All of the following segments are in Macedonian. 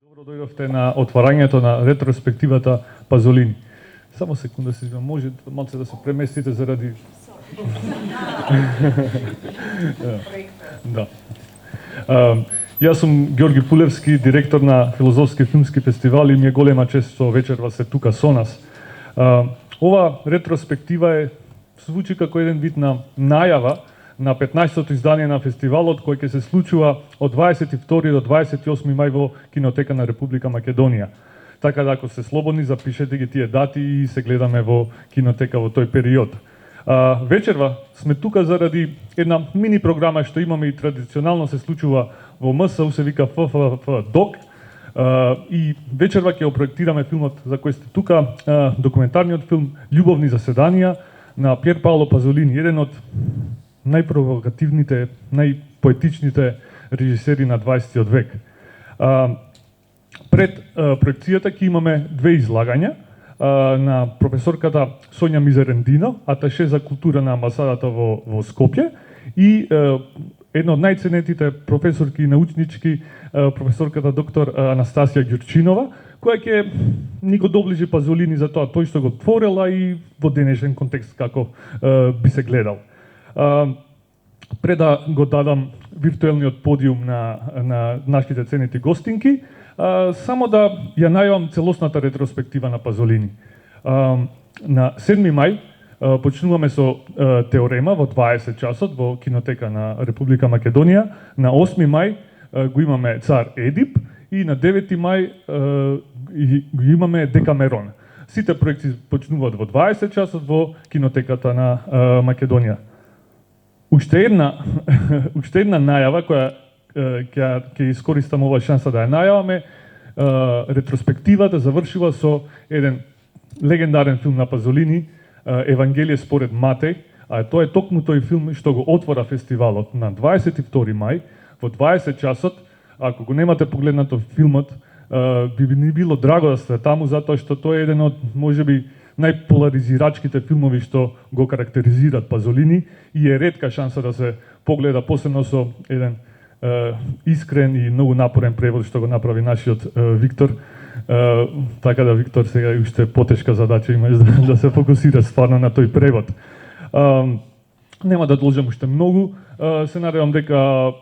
Добро дојдовте на отварањето на ретроспективата Пазолини. Само секунда се извинувам, може малце да се преместите заради... Да. Јас сум Ѓорги Пулевски, директор на Филозофски филмски фестивал и ми е голема чест што вечерва се тука со нас. Ова ретроспектива звучи како еден вид на најава на 15-тото издание на фестивалот кој ќе се случува од 22 до 28 мај во Кинотека на Република Македонија. Така да ако сте слободни, запишете ги тие дати и се гледаме во Кинотека во тој период. Вечерва сме тука заради една мини програма што имаме и традиционално се случува во МСУ, се вика ФФФ ДОК. И вечерва ќе опроектираме филмот за кој сте тука, документарниот филм Љубовни заседанија на Пјер Паоло Пазолини, еден од најпровокативните, најпоетичните режисери на 20 век. Пред проекцијата ќе имаме две излагања на професорката Сонја Мизерендино, аташе за култура на амбасадата во Скопје, и една од најценетите професорки и научнички, професорката доктор Анастасија Ѓурчинова, која ќе ни го доближи Пазолини за тоа тој што го творела и во денешен контекст како би се гледал. Пред да го дадам виртуелниот подиум на нашите ценети гостинки, само да ја најавам целосната ретроспектива на Пазолини. На 7 мај почнуваме со Теорема во 20 часот во Кинотека на Република Македонија, на 8 мај го имаме Цар Едип и на 9 мај го имаме Декамерон. Сите проекти почнуваат во 20 часот во Кинотеката на Македонија. Уште една најава која ќе искористам оваа шанса да ја најаваме. Ретроспективата завршила со еден легендарен филм на Пазолини, Евангелие според Матеј, а тоа е токму тој филм што го отвора фестивалот на 22 мај во 20 часот. Ако го немате погледнато филмот, би ни било драго да сте таму, затоа што тој е еден од можеби најполаризирачките филмови што го карактеризираат Пазолини и е ретка шанса да се погледа, посебно со еден искрен и многу напорен превод што го направи нашиот Виктор. Така да Виктор сега уште потешка задача има да се фокусира стварно на тој превод. Нема да должам уште многу, се надевам дека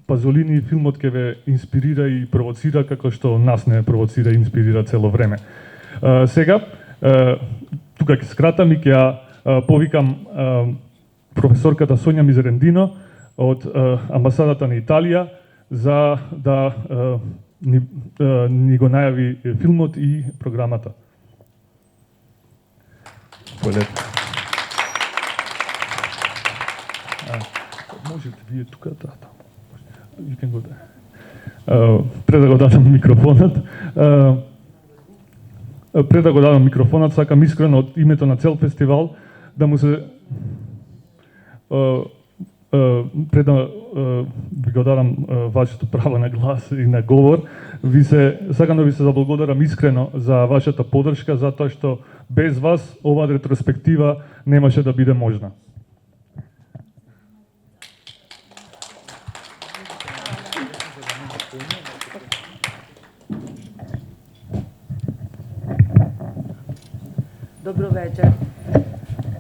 Пазолини филмот ќе ве инспирира и провоцира како што нас не провоцира и инспирира цело време. Сега тука ќе скратам и ќе повикам професорката Сонја Мизерендино од амбасадата на Италија за да ни го најави филмот и програмата. Можете вие тука пред да го дадам микрофонот, сакам искрено од името на цел фестивал да му се пред да ви го дадам вашето право на глас и на говор, сакам да ви се заблагодарам искрено за вашата поддршка, затоа што без вас оваа ретроспектива немаше да биде можна. Добро вечер.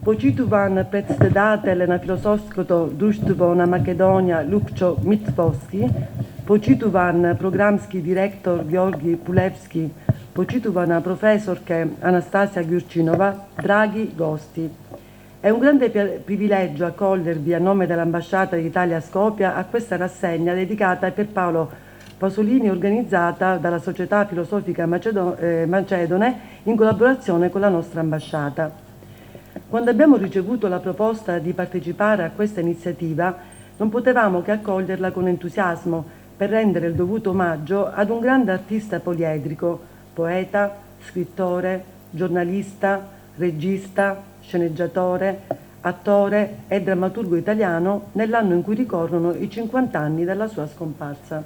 Почитуван председателе на Философското друштво на Македонија Лупчо Мицповски, почитуван програмски директор Ѓорги Пулевски, почитувана professorke Anastasia Ѓurcinova, draghi gosti. È un grande privilegio accogliervi a nome dell'Ambasciata d'Italia a Skopje a questa rassegna dedicata a Pier Paolo Pasolini, organizzata dalla Società Filosofica Macedone in collaborazione con la nostra ambasciata. Quando abbiamo ricevuto la proposta di partecipare a questa iniziativa, non potevamo che accoglierla con entusiasmo per rendere il dovuto omaggio ad un grande artista poliedrico, poeta, scrittore, giornalista, regista, sceneggiatore, attore e drammaturgo italiano nell'anno in cui ricorrono i 50 anni dalla sua scomparsa.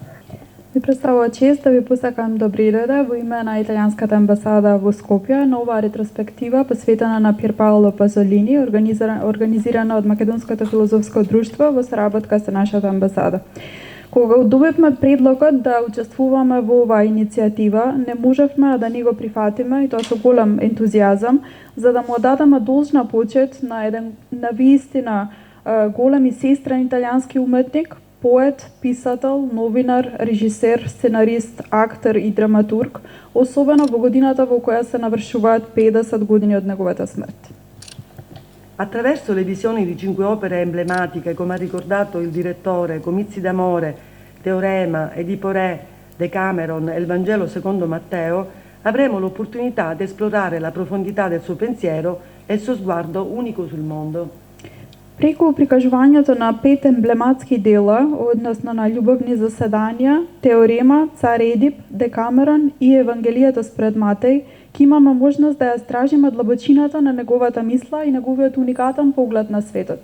Ми представува чест да ви посакам добри дојде во име на Италијанската амбасада во Скопје на оваа ретроспектива посветена на Пјер Паоло Пазолини, организирана од Македонското филозофско друштво во соработка со нашата амбасада. Кога добивме предлогот да учествуваме во оваа иницијатива, не можевме да не го прифатиме и тоа со голем ентузијазам, за да му дадеме должна почит на еден на вистина голем и сестрен италијански уметник, поет, писател, новинар, режисер, сценарист, актер и драматург, особено во годината во која се навршуваат 50 години од неговата смрт. Attraverso le visioni di 5 opere emblematiche, come ha ricordato il direttore, Comizi d'amore, Teorema, Edipo Re, Decameron e il Vangelo secondo Matteo, avremo l'opportunità di esplorare la profondità del suo pensiero e il suo sguardo unico sul mondo. Преку прикажувањето на 5 емблематски дела, односно на љубовни заседанија, Теорема, Цар Едип, Декамерон и Евангелието според Матеј, ќе имаме можност да ја стражиме длабочината на неговата мисла и неговиот уникатен поглед на светот.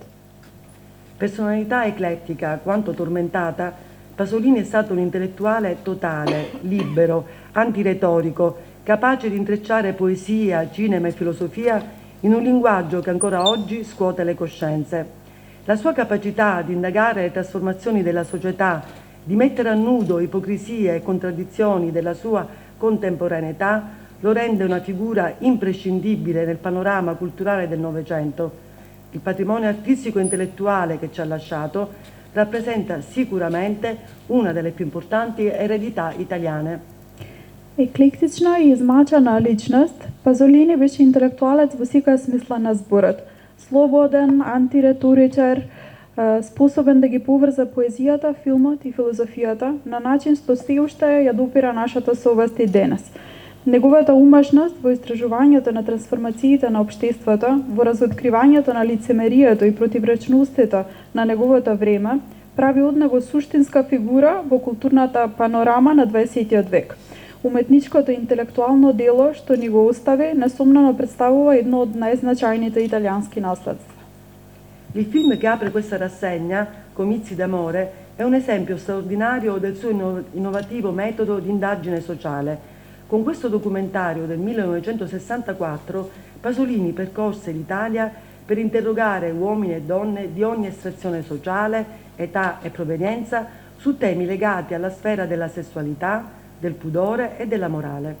Personalità eclettica quanto tormentata, Pasolini è stato un intellettuale totale, libero, antiretorico, capace di intrecciare poesia, cinema e filosofia in un linguaggio che ancora oggi scuote le coscienze. La sua capacità di indagare le trasformazioni della società, di mettere a nudo ipocrisie e contraddizioni della sua contemporaneità, lo rende una figura imprescindibile nel panorama culturale del Novecento. Il patrimonio artistico e intellettuale che ci ha lasciato rappresenta sicuramente una delle più importanti eredità italiane. Еклектична и измачана личност, Пазолини беше интелектуалец во секоја смисла на зборот. Слободен, антиреторичар, способен да ги поврза поезијата, филмот и филозофијата на начин што се уште ја допира нашата совест и денес. Неговата умешност во истражувањето на трансформациите на општеството, во разоткривањето на лицемерието и противречностите на неговото време, прави од него суштинска фигура во културната панорама на 20 век. Уметничкото и интелектуално дело што ни го остави, несомнено представува едно од најзначајните италијански наследства. Il film che apre questa rassegna, Comizi d'amore, è un esempio straordinario del suo innovativo metodo di indagine sociale. Con questo documentario del 1964, Pasolini percorse l'Italia per interrogare uomini e donne di ogni estrazione sociale, età e provenienza su temi legati alla sfera della sessualità, del pudore e della morale.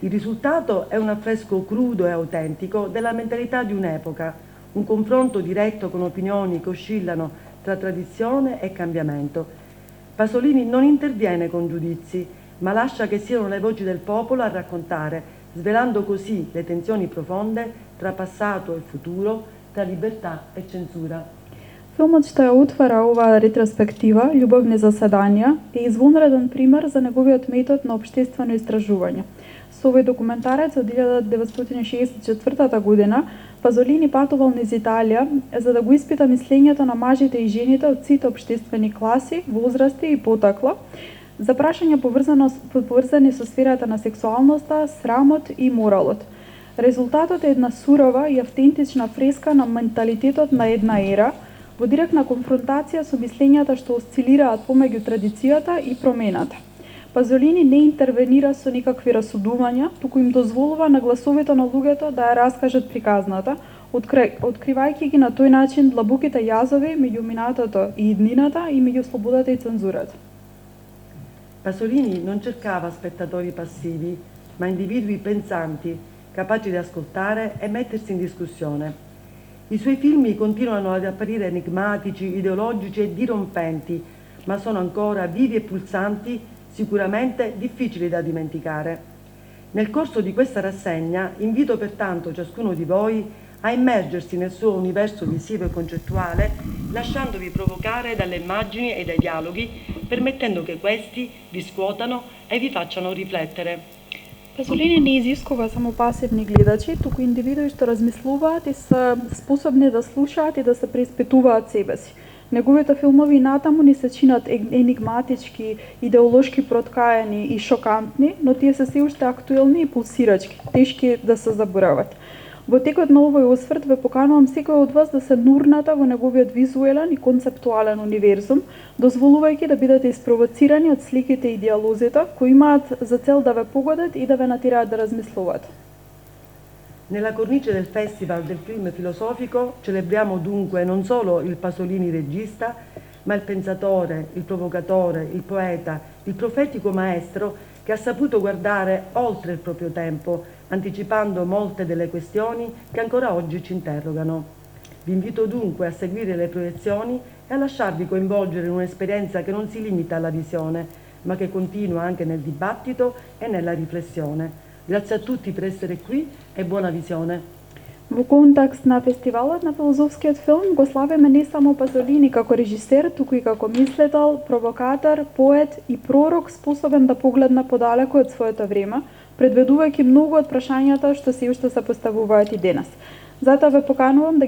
Il risultato è un affresco crudo e autentico della mentalità di un'epoca, un confronto diretto con opinioni che oscillano tra tradizione e cambiamento. Pasolini non interviene con giudizi, ma lascia che siano le voci del popolo a raccontare, svelando così le tensioni profonde tra passato e futuro, tra libertà e censura. Филмот што ја отвара оваа ретроспектива, Љубовни заседанија, е извонреден пример за неговиот метод на општествено истражување. Со овој документарец од 1964 година, Пазолини патувал низ Италија за да го испита мислењето на мажите и жените од сите општествени класи, возрасти и потекла, за прашања поврзани со сферата на сексуалноста, срамот и моралот. Резултатот е една сурова и автентична фреска на менталитетот на една ера, во директна конфронтација со мислењата што осцилираат помеѓу традицијата и промената. Пазолини не интервенира со никакви расудувања, туку им дозволува на гласовите на луѓето да ја раскажат приказната, откривајќи ги на тој начин длабоките јазови меѓу минатото и иднината и меѓу слободата и цензурата. Pasolini non cercava spettatori passivi, ma individui pensanti, capaci di ascoltare e mettersi in discussione. I suoi film continuano ad apparire enigmatici, ideologici e dirompenti, ma sono ancora vivi e pulsanti, sicuramente difficili da dimenticare. Nel corso di questa rassegna invito pertanto ciascuno di voi a immergersi nel suo universo visivo e concettuale, lasciandovi provocare dalle immagini e dai dialoghi, permettendo che questi vi scuotano e vi facciano riflettere. Пазолини не изискува само пасивни гледачи, туку индивидуи што размислуваат и се способни да слушаат и да се преиспитуваат себе си. Неговите филмови натаму ни се чинат енигматички, идеолошки проткаени и шокантни, но тие се уште актуелни и пулсирачки, тешки да се заборават. Во текот на овој осврт ве поканувам секој од вас да се нурнете во неговиот визуелен и концептуален универзум, дозволувајќи да бидете испровоцирани од сликите и диалозите кои имаат за цел да ве погодат и да ве натираат да размислувате. Nella cornice del Festival del Film Filosofico celebriamo dunque non solo il Pasolini regista, ma il pensatore, il provocatore, il poeta, il profetico maestro che ha saputo guardare oltre il proprio tempo, anticipando molte delle questioni che ancora oggi ci interrogano. Vi invito dunque a seguire le proiezioni e a lasciarvi coinvolgere in un'esperienza che non si limita alla visione, ma che continua anche nel dibattito e nella riflessione. Grazie a tutti per essere qui e buona visione. Во контекст на фестивалот на филозофскиот филм го славиме не само Пазолини како режисер, туку и како мислител, провокатор, поет и пророк способен да погледне подалеку од своето време, предвидувајќи многу од прашањата што се уште се поставуваат и денес. Затоа ве поканувам да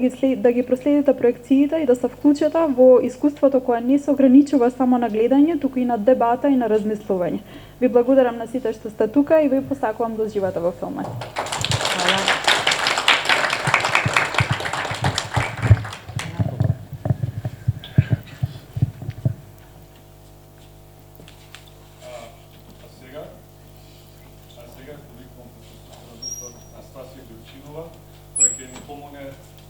ги проследите проекциите и да се вклучите во искуството кое не се ограничува само на гледање, туку и на дебата и на размислување. Ви благодарам на сите што сте тука и ви посакувам да уживате во филмот. Hvala.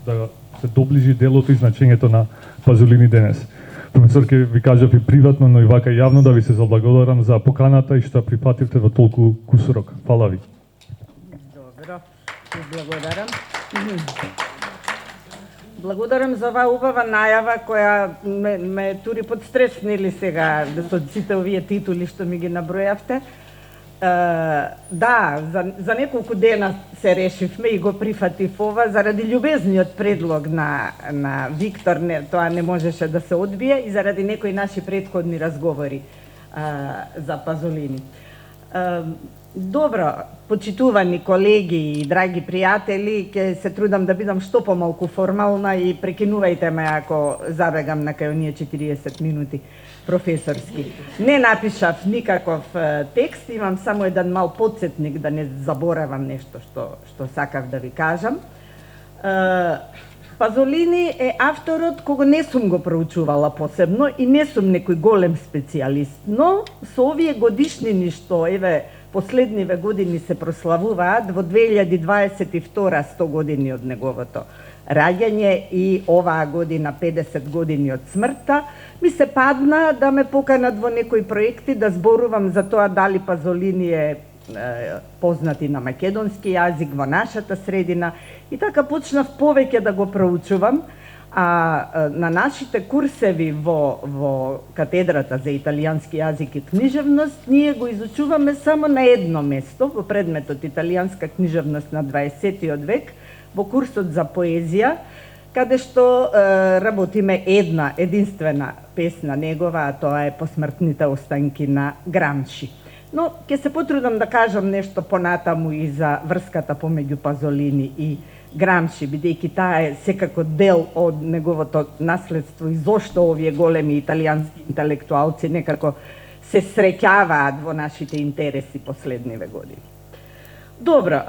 Да се доближи делото и значењето на Пазолини денес. Професор, ке ви кажав и приватно, но и вака јавно да ви се заблагодарам за поканата и што прифативте во толку кусурок. Фала ви. Добро, ви благодарам. Благодарам за оваа убава најава која ме тури подстреснили сега со сите овие титули што ми ги набројавте. Да, за неколку дена се решивме и го прифатив ова заради љубезниот предлог на Виктор, тоа не можеше да се одбие и заради некои наши претходни разговори за Пазолини. Добро, почитувани колеги и драги пријатели, ќе се трудам да бидам што помалку формална и прекинувајте ме ако забегам на кај оние 40 минути професорски. Не напишав никаков текст, имам само еден мал подсетник да не заборавам нешто што сакав да ви кажам. Пазолини е авторот кого не сум го проучувала посебно и не сум некој голем специјалист, но со овие годишнини што еве последниве години се прославуваат, во 2022 100 години од неговото раѓање и оваа година 50 години од смртта, ми се падна да ме поканат во некои проекти да зборувам за тоа дали Пазолини е познат и на македонски јазик во нашата средина и така почнав повеќе да го проучувам, а на нашите курсеви во катедрата за италијански јазик и книжевност ние го изучуваме само на едно место во предметот италијанска книжевност на 20 век, во курсот за поезија, каде што работиме една единствена песна негова, а тоа е Посмртните останки на Грамши. Но ќе се потрудам да кажам нешто понатаму и за врската помеѓу Пазолини и Грамши, бидејќи таа е секако дел од неговото наследство и зошто овие големи италијански интелектуалци некако се среќаваат во нашите интереси последниве години. Добро,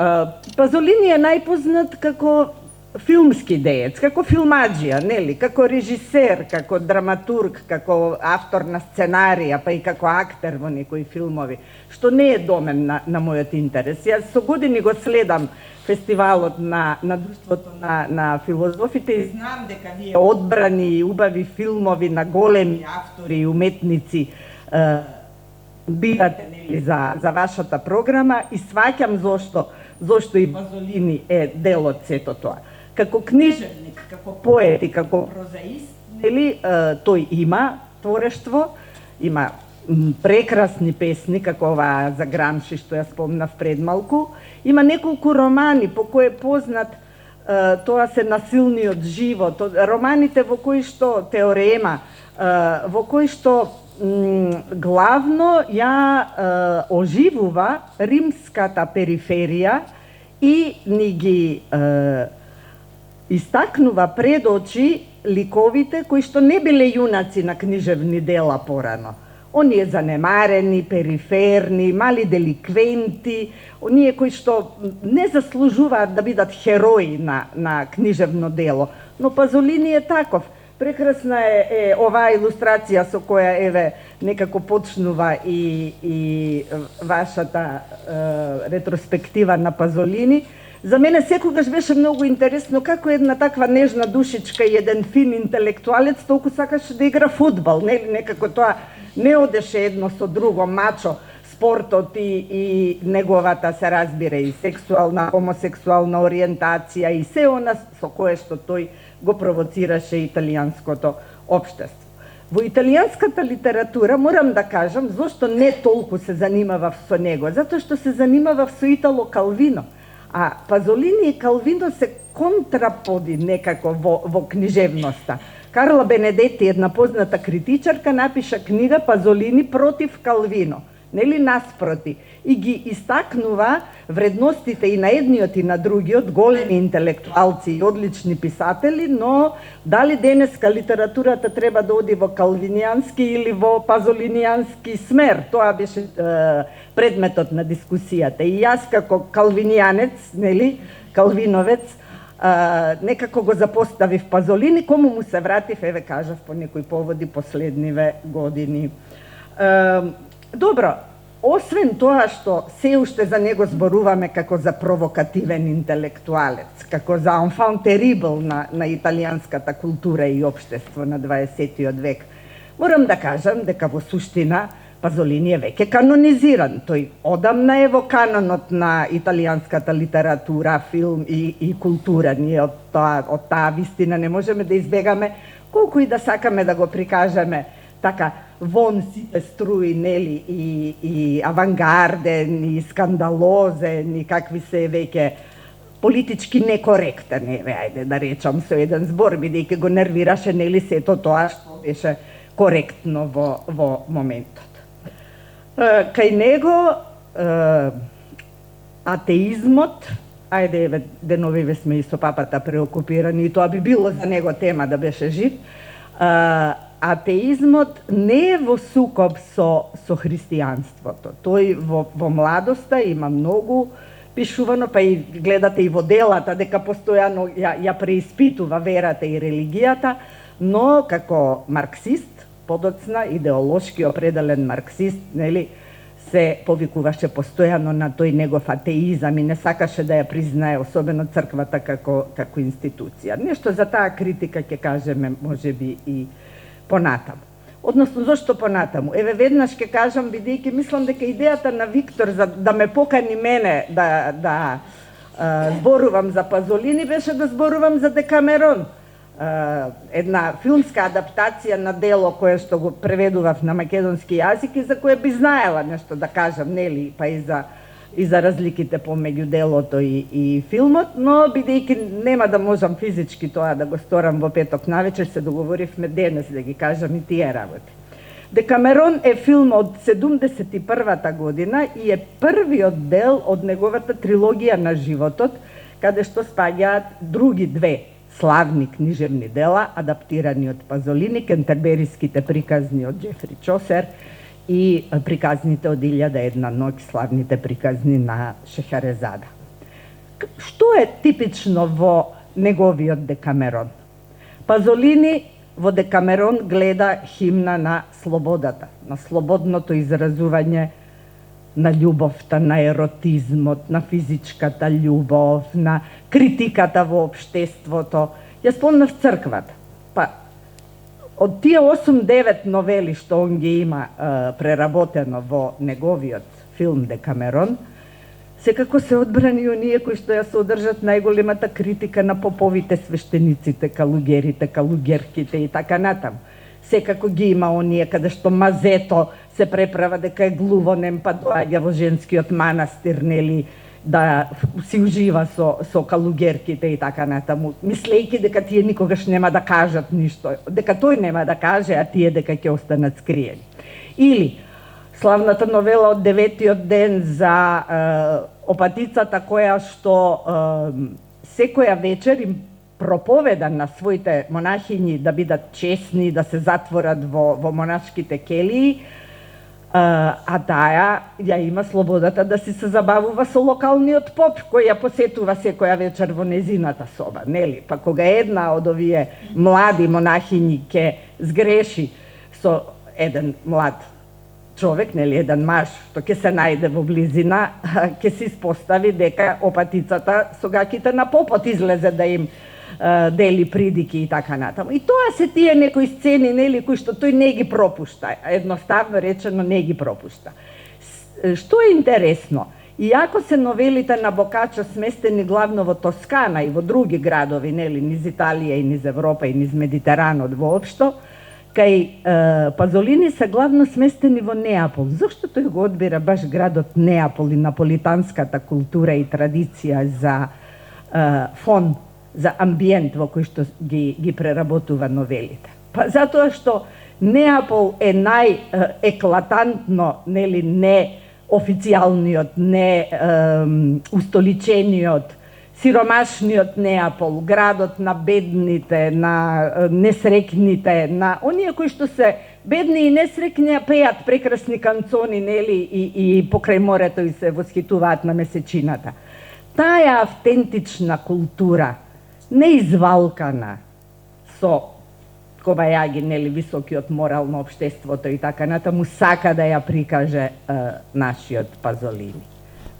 Пазолини е најпознат како филмски деец, како филмаџија, нели, како режисер, како драматург, како автор на сценарија, па и како актер во некои филмови, што не е домен на мојот интерес. Јас со години го следам фестивалот на Друштвото на филозофите и знам дека вие одбрани и убави филмови на големи автори и уметници бирате нели за вашата програма и сваќам зошто и Пазолини е дел од сето тоа. Како книжевник, како поет и како прозаист, нели, тој има творештво, има прекрасни песни, како оваа за Грамши, што ја спомнав пред малку. Има неколку романи по кои е познат, тоа се насилниот живот, романите во кои што теорема, во кои што главно ја оживува римската периферија и ни ги истакнува пред очи ликовите кои што не биле јунаци на книжевни дела порано. Оние занемарени, периферни, мали деликвенти, оние кои што не заслужуваат да бидат херои на книжевно дело. Но Пазолини е таков. Прекрасна е оваа илустрација со која еве некако почнува и вашата ретроспектива на Пазолини. За мене секогаш беше многу интересно како една таква нежна душичка и еден фин интелектуалец толку сакаше да игра фудбал, нели, некако тоа не одеше едно со друго, мачо, спортот и неговата, се разбира, и сексуална, хомосексуална ориентација и се она со кое што тој го провоцираше италијанското општество. Во италијанската литература морам да кажам зошто не толку се занимавав со него, затоа што се занимавав со Итало Калвино, а Пазолини и Калвино се контраподи некако во книжевноста. Карла Бенедети, една позната критичарка, напиша книга Пазолини против Калвино, нели наспроти, и ги истакнува вредностите и на едниот и на другиот, големи интелектуалци и одлични писатели, но дали денеска литературата треба да оди во калвинијански или во пазолинијански смер, тоа беше предметот на дискусијата. И јас како калвинијанец, нели, калвиновец, некако го запоставив Пазолини, кому му се вратив, еве кажав по некои поводи последниве години. Добро, освен тоа што се уште за него зборуваме како за провокативен интелектуалец, како за enfant terrible на италијанската култура и општество на 20. век, морам да кажам дека во суштина Пазолини е веќе канонизиран. Тој одамна е во канонот на италијанската литература, филм и култура. Ние од таа вистина не можеме да избегаме, колку и да сакаме да го прикажеме така вон сите струи, нели, и авангарден, и скандалозен, и какви се веќе политички некоректен, ајде да речам со еден збор, бидејќи го нервираше, нели, сето тоа што беше коректно во моментот. Кај него атеизмот, ајде, еве, деновиве сме и со папата преокупирани, и тоа би било за него тема да беше жив, атеизмот не е во сукоп со христијанството. Тој во младоста има многу пишувано, па и гледате и во делата, дека постојано ја преиспитува верата и религијата, но како марксист, подоцна, идеолошки определен марксист, нели, се повикуваше постојано на тој негов атеизам и не сакаше да ја признае, особено црквата како институција. Нешто за таа критика ќе кажеме, можеби и понатаму. Односно, зошто понатаму? Еве, веднаш ќе кажам, бидејќи мислам дека идејата на Виктор за да ме покани мене да зборувам за Пазолини беше да зборувам за Декамерон. Една филмска адаптација на дело кое што го преведував на македонски јазик и за кое би знаела нешто да кажам, нели, па и за разликите помеѓу делото и филмот, но бидејќи нема да можам физички тоа да го сторам во петок навечер, се договоривме денес да ги кажам и тие работи. Декамерон е филм од 71-та година и е првиот дел од неговата трилогија на животот, каде што спаѓаат други две славни книжевни дела, адаптирани од Пазолини, кентербериските приказни од Џефри Чосер и приказните од 1001 ноќ, славните приказни на Шехерезада. Што е типично во неговиот Декамерон? Пазолини во Декамерон гледа химна на слободата, на слободното изразување на љубовта, на еротизмот, на физичката љубов, на критиката во општеството. Јас спомнав црквата. Па, од тие 8-9 новели што он ги има преработено во неговиот филм Декамерон, секако се одбрани оние кои што ја содржат најголемата критика на поповите, свештениците, калугерите, калугерките и така натаму. Секако ги има оние каде што мазето се преправа дека е глувонем, па доаѓа во женскиот манастир, нели, да си ужива со калугерките и така натаму, мислејќи дека тие никогаш нема да кажат ништо, дека тој нема да каже, а тие дека ќе останат скриени. Или славната новела од 9-тиот ден за опатицата која што секоја вечер им проповеда на своите монахињи да бидат честни, да се затворат во монашките келии, а таа ја има слободата да си се забавува со локалниот поп, кој ја посетува секоја вечер во незината соба, нели? Па кога една од овие млади монахињи ќе сгреши со еден млад човек, нели, еден маж, што ќе се најде во близина, ќе се испостави дека опатицата со гаките на попот излезе да им дели придики и така натаму. И тоа се тие некои сцени, нели, кои што тој не ги пропушта. Едноставно речено не ги пропушта. Што е интересно? Иако се новелите на Бокачо сместени главно во Тоскана и во други градови, нели, низ Италија и низ Европа и низ Медитеранот воопшто, кај Пазолини се главно сместени во Неапол. Зошто тој го одбира баш градот Неапол и наполитанската култура и традиција за фон, за амбиент во кој што ги преработува новелите? Па затоа што Неапол е најеклатантно, нели, не официјалниот, не устоличениот, сиромашниот Неапол, градот на бедните, на несрекните, на оние кои што се бедни и несрекни, а пеат прекрасни канцони, нели, и покрај морето и се восхитуваат на месечината. Таа автентична култура, неизвалкана со кобајаги, нели, високиот морал на општеството и така натаму, сака да ја прикаже нашиот Пазолини.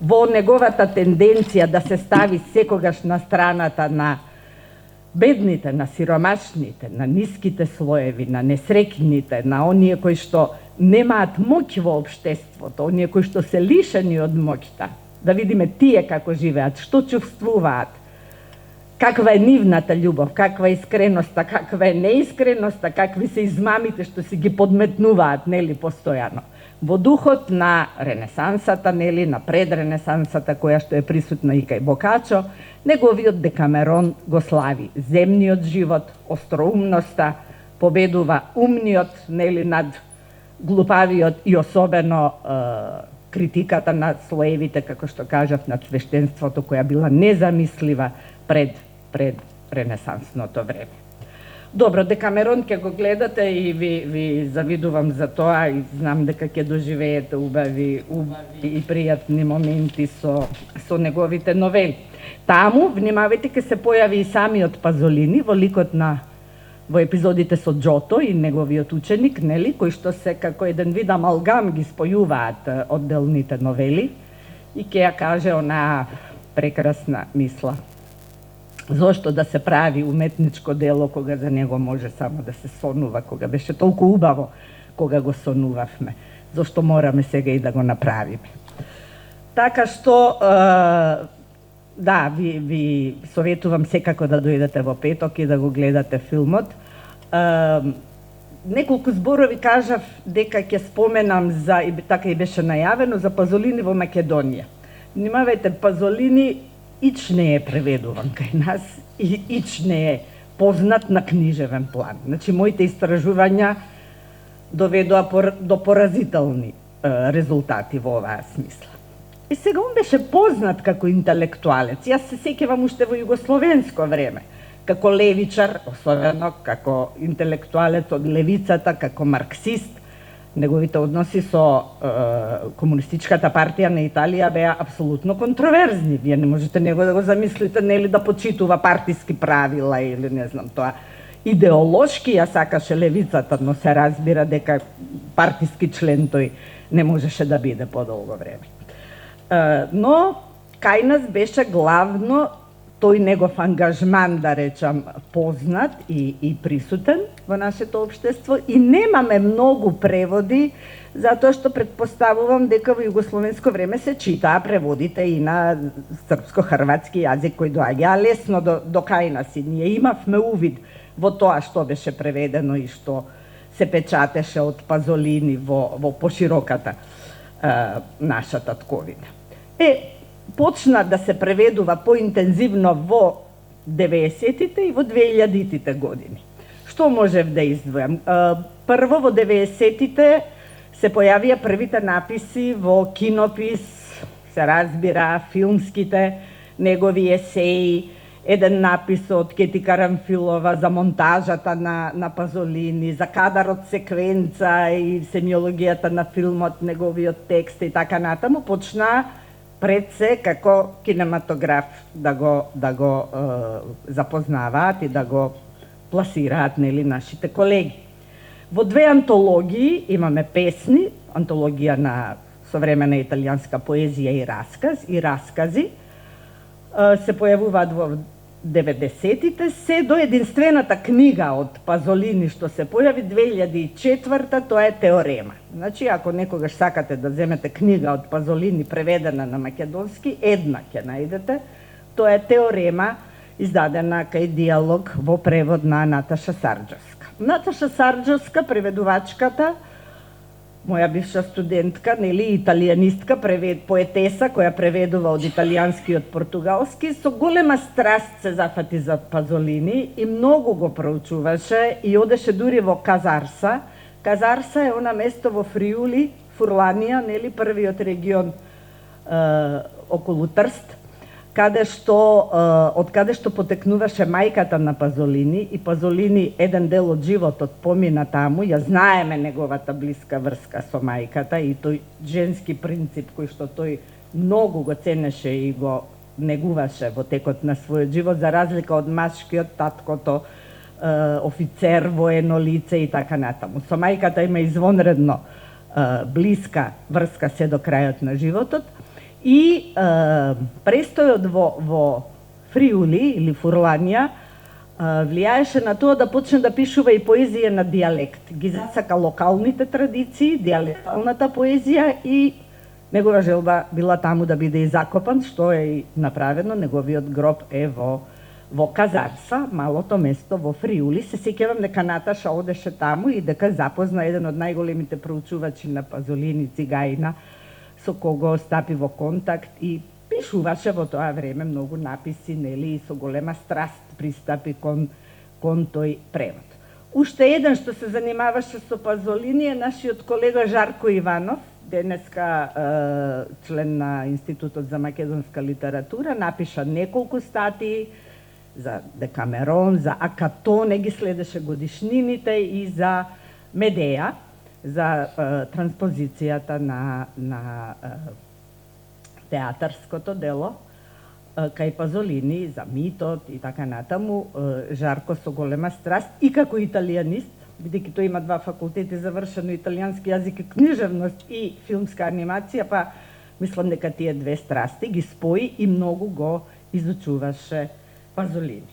Во неговата тенденција да се стави секогаш на страната на бедните, на сиромашните, на ниските слоеви, на несрекните, на оние кои што немаат моќ во општеството, оние кои што се лишени од моќта, да видиме тие како живеат, што чувствуваат, каква е нивната љубов, каква е искреноста, каква е неискреноста, какви се измамите што си ги подметнуваат, нели, постојано. Во духот на Ренесансата, нели, на предренесансата, која што е присутна и кај Бокачо, неговиот Декамерон го слави. Земниот живот, остроумноста, победува умниот, нели, над глупавиот и особено критиката на слоевите, како што кажав, на свештенството, која била незамислива пред ренесансното време. Добро, Декамерон ќе го гледате и ви завидувам за тоа и знам дека ќе доживеете убави и пријатни моменти со неговите новели. Таму, внимавајте, ќе се појави и самиот Пазолини во ликот во епизодите со Джото и неговиот ученик, нели, кои што се како еден вид амалгам ги спојуваат одделните новели и ќе ја каже онаа прекрасна мисла. Зошто да се прави уметничко дело кога за него може само да се сонува, кога беше толку убаво кога го сонувавме? Зошто мораме сега и да го направиме? Така што, да, ви советувам секако да дојдете во петок и да го гледате филмот. Неколку зборови кажав дека ќе споменам за, и така и беше најавено, за Пазолини во Македонија. Внимавајте, Пазолини ич не е преведуван кај нас и ич не е познат на книжевен план. Значи, моите истражувања доведоа до поразителни резултати во оваа смисла. И сега он беше познат како интелектуалец. Јас се сеќавам уште во југословенско време, како левичар, особено како интелектуалец од левицата, како марксист. Неговите односи со комунистичката партија на Италија беа апсолутно контроверзни. Вие не можете него да го замислите, нели, да почитува партиски правила или не знам тоа. Идеолошки ја сакаше левицата, но се разбира дека партиски член тој не можеше да биде подолго време. Но кај нас беше главно тој негов ангажман, да речам, познат и присутен во нашето општество и немаме многу преводи, затоа што предпоставувам дека во југословенско време се читаа преводите и на српско-хрватски јазик кој доаѓа лесно до кај нас и ние имавме увид во тоа што беше преведено и што се печатеше од Пазолини во пошироката наша татковина. Почна да се преведува поинтензивно во 90-тите и во 2000-тите години. Што можев да издвојам? Прво во 90-тите се појавија првите написи во кинопис, се разбира, филмските негови есеи, еден напис од Кети Карамфилова за монтажата на Пазолини, за кадарот секвенца и семиологијата на филмот, неговиот текст и така натаму, почна пред се како кинематограф да го запознаваат и да го пласираат, нели, нашите колеги. Во две антологии имаме песни, антологија на современа италијанска поезија и раскази. Се појавуваат во 90-тите, се до единствената книга од Пазолини што се појави 2004-та, тоа е Теорема. Значи, ако некогаш сакате да земете книга од Пазолини преведена на македонски, една ќе најдете, тоа е Теорема, издадена кај Диалог во превод на Наташа Сарџевска. Наташа Сарџевска, преведувачката, моја бивша студентка, нели, италијанистка, поетеса која преведува од италијански и од португалски, со голема страст се зафати за Пазолини и многу го проучуваше и одеше дури во Казарса. Казарса е она место во Фриули, Фурланија, нели, првиот регион околу Трст, од каде што потекнуваше мајката на Пазолини, и Пазолини еден дел од животот помина таму, ја знаеме неговата блиска врска со мајката и тој женски принцип кој што тој многу го ценеше и го негуваше во текот на својот живот, за разлика од машкиот, таткото, офицер, воено лице и така натаму. Со мајката има извонредно блиска врска се до крајот на животот. И престојот во Фриули или Фурланија влијаеше на тоа да почне да пишува и поезија на дијалект. Ги засака локалните традиции, дијалекталната поезија и негова желба била таму да биде и закопан, што е и направено. Неговиот гроб е во Казарса, малото место во Фриули. Се сеќавам дека Наташа одеше таму и дека запозна еден од најголемите проучувачи на Пазолини, Цигаина, со кого стапи во контакт и пишуваше во тоа време многу написи, нели, и со голема страст пристапи кон тој превод. Уште еден што се занимаваше со Пазолини е нашиот колега Жарко Иванов, денеска член на Институтот за македонска литература, напиша неколку статии за Декамерон, за Акатоне, ги следеше годишнините и за Медеја, за транспозицијата на театарското дело кај Пазолини, за митот и така натаму. Жарко со голема страст и како италијанист, бидејќи тој има 2 факултети завршено, италијански јазик и книжевност и филмска анимација, па мислам дека тие 2 страсти ги спои и многу го изучуваше Пазолини.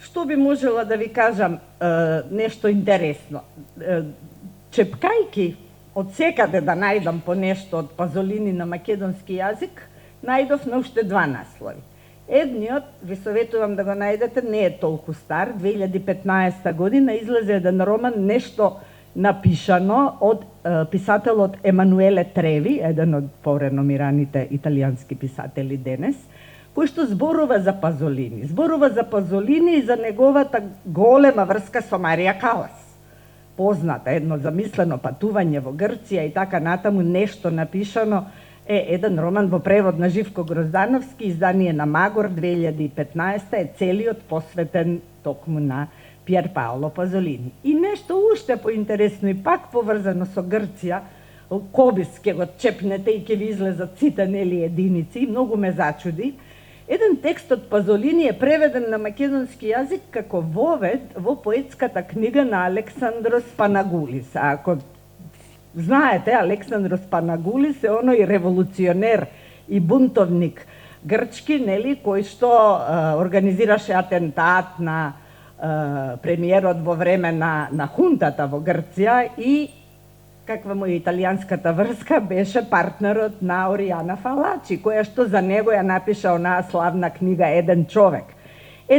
Што би можела да ви кажам нешто интересно? Чепкајки од секаде да најдам по нешто од Пазолини на македонски јазик, најдов на уште 2 наслови. Едниот, ви советувам да го најдете, не е толку стар, 2015 година излезе еден роман, нешто напишано од писателот Емануеле Треви, еден од пореномираните италијански писатели денес, кој што зборува за Пазолини. Зборува за Пазолини и за неговата голема врска со Марија Калас. Позната, едно замислено патување во Грција и така натаму, нешто напишано, е еден роман во превод на Живко Гроздановски, издание на Магор 2015, е целиот посветен токму на Пиер Паоло Пазолини. И нешто уште поинтересно и пак поврзано со Грција, Кобис ке го чепнете и ке ви излезат сите, нели, единици, многу ме зачуди. Еден текст од Пазолини е преведен на македонски јазик како вовед во поетската книга на Александрос Панагулис. Ако знаете, Александрос Панагулис е оној револуционер и бунтовник грчки, нели, кој што организираше атентат на премиерот во време на хунтата во Грција и каква му италијанската врска, беше партнерот на Оријана Фалачи, која што за него ја напиша онаа славна книга Еден човек.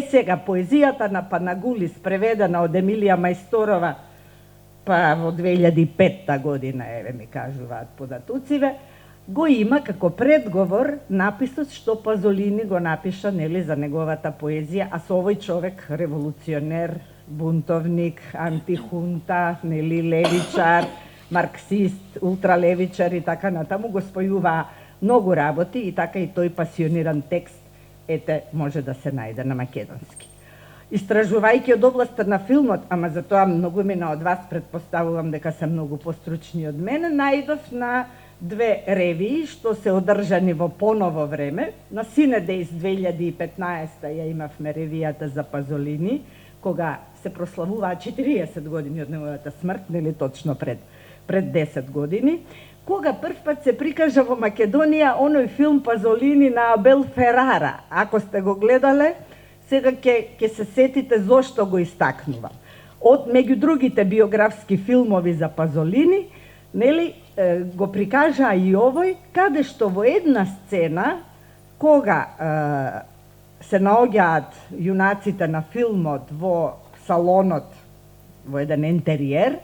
Сега, поезијата на Панагулис, преведена од Емилија Мајсторова, па во 2005 година, еве ми кажуваат податуциве, го има како предговор написот што Пазолини го напиша, нели, за неговата поезија, а со овој човек, револуционер, бунтовник, антихунта, нели, левичар, марксист, ултралевичар и така натаму, го спојува многу работи и така и тој пасиониран текст, ете, може да се најде на македонски. Истражувајќи од областа на филмот, ама за тоа многу мина од вас, предпоставувам дека се многу постручни од мене, најдов на 2 ревии што се одржани во поново време. На Синедејс 2015 ја имавме ревијата за Пазолини, кога се прославуваа 40 години од неговата смрт, нели точно пред пред 10 години, кога прв пат се прикажа во Македонија оној филм Пазолини на Абел Ферара. Ако сте го гледале, сега ќе се сетите зошто го истакнувам. Од меѓу другите биографски филмови за Пазолини, нели, го прикажа и овој, каде што во една сцена, кога се наоѓаат јунаците на филмот во салонот, во еден интериер,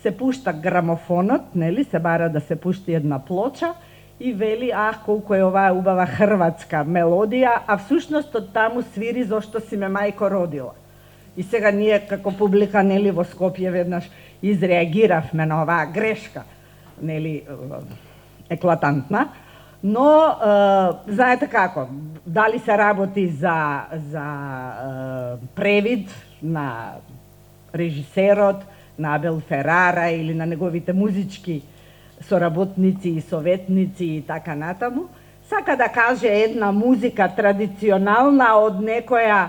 се пушта грамофонот, нели, се бара да се пушти една плоча и вели, колку е оваа убава хрватска мелодија, а всушност од таму свири Зошто си ме мајко родила. И сега ние како публика, нели, во Скопје веднаш изреагиравме на оваа грешка, нели, еклатантна, но знаете како, дали се работи за превид на режисерот, на Абел Ферара или на неговите музички соработници и советници и така натаму, сака да каже една музика традиционална од некоја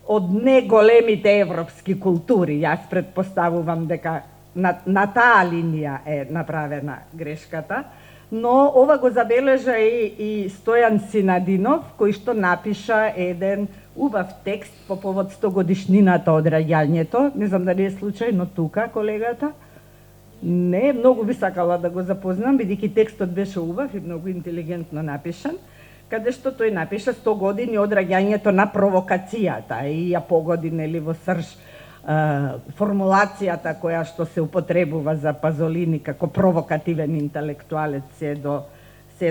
од неголемите европски култури. Јас предпоставувам дека на таа линија е направена грешката, но ова го забележа и Стојан Синадинов, кој што напиша еден убав текст по повод 100 годишнината од раѓањето. Не знам дали е случајно тука колегата. Не, многу би сакала да го запознам, бидејќи текстот беше убав и многу интелигентно напишан, каде што тој напиша 100 години од раѓањето на провокацијата и ја погоди, нели, во срж формулацијата која што се употребува за Пазолини како провокативен интелектуалец се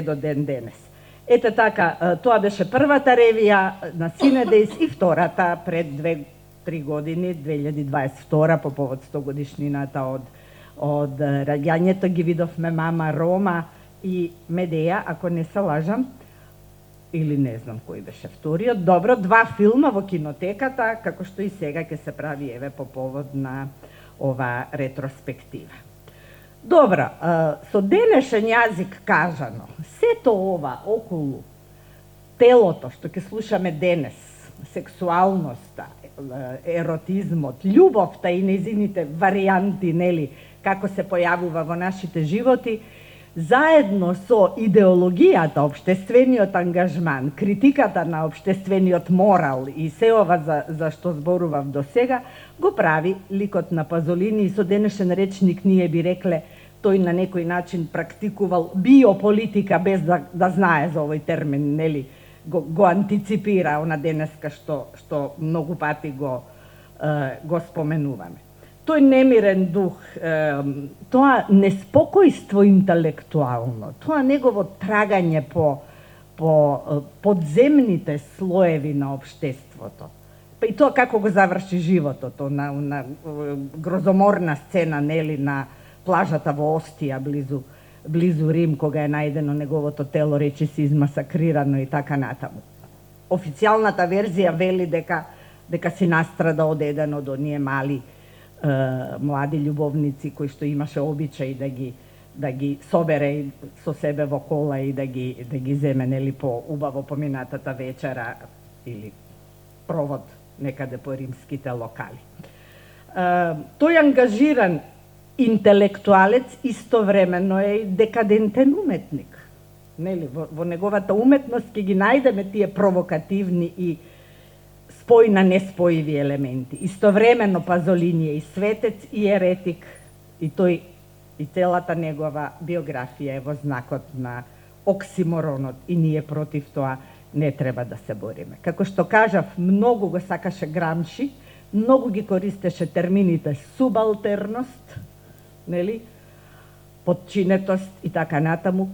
до ден денес. Ете така, тоа беше првата ревија на Синедејс и втората пред 2-3 години, 2022, по повод 100 годишнината од раѓањето, ги видовме Мама Рома и Медеја, ако не се лажам, или не знам кој беше вториот. Добро, 2 филма во кинотеката, како што и сега ќе се прави еве по повод на ова ретроспектива. Добро, со денешен јазик кажано, сето ова околу телото што ќе слушаме денес, сексуалноста, еротизмот, љубовта и нејзините варијанти, нели, како се појавува во нашите животи, заедно со идеологијата, општествениот ангажман, критиката на општествениот морал и се ова за што зборував до сега, го прави ликот на Пазолини и со денешен речник ние би рекле тој на некој начин практикувал биополитика без да знае за овој термин, нели, го антиципира она денеска што многу пати го споменуваме. Тој немирен дух, тоа неспокојство интелектуално, тоа негово трагање по подземните слоеви на општеството. Па и тоа како го заврши животот, на грозоморна сцена, нели, на плажата во Остија, близу Рим, кога е најдено неговото тело, речиси измасакрирано и така натаму. Официјалната верзија вели дека си настрада од еден од оние мали млади љубовници кои што имаше обичај да ги собере со себе во кола и да ги земе, нели, по убаво поминатата вечера или провод некаде по римските локали. Тој ангажиран интелектуалец истовремено е и декадентен уметник. Нели, во неговата уметност ќе ги најдеме тие провокативни и спојна неспојиви елементи. Истовремено Пазолини е и светец и еретик, и тој и целата негова биографија е во знакот на оксиморонот и ние против тоа не треба да се бориме. Како што кажав, многу го сакаше Грамши, многу ги користеше термините субалтерност, нели, подчинетост и така натаму,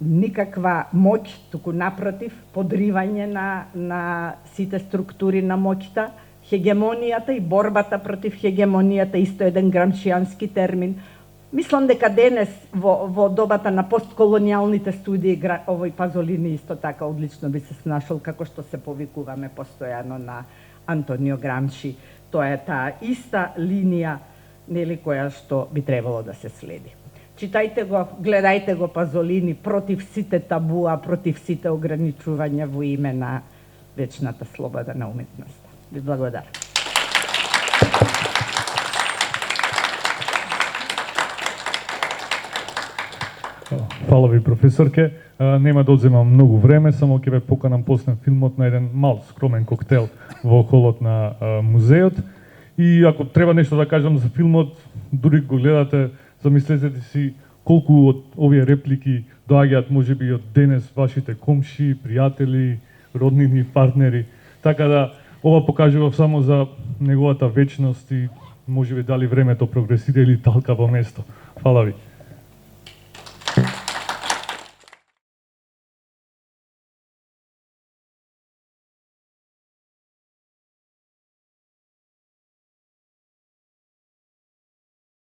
никаква моќ, туку напротив, подривање на сите структури на моќта, хегемонијата и борбата против хегемонијата, исто еден грамшијански термин. Мислам дека денес во добата на постколонијалните студии овој Пазолини исто така одлично би се снашол, како што се повикуваме постојано на Антонио Грамши. Тоа е таа иста линија, нели, која што би требало да се следи. Читајте го, гледајте го Пазолини против сите табуа, против сите ограничувања во име на вечната слобода на уметноста. Ви благодарам. Фала ви, професорке. Нема да одземам многу време, само ќе ве поканам после филмот на еден мал скромен коктел во холот на музеот. И ако треба нешто да кажам за филмот, дури го гледате, замислете си колку од овие реплики доаѓаат можеби од денес вашите комши, пријатели, роднини, партнери. Така да ова покажува само за неговата вечност и можеби дали времето прогресира или талка во место. Фала ви.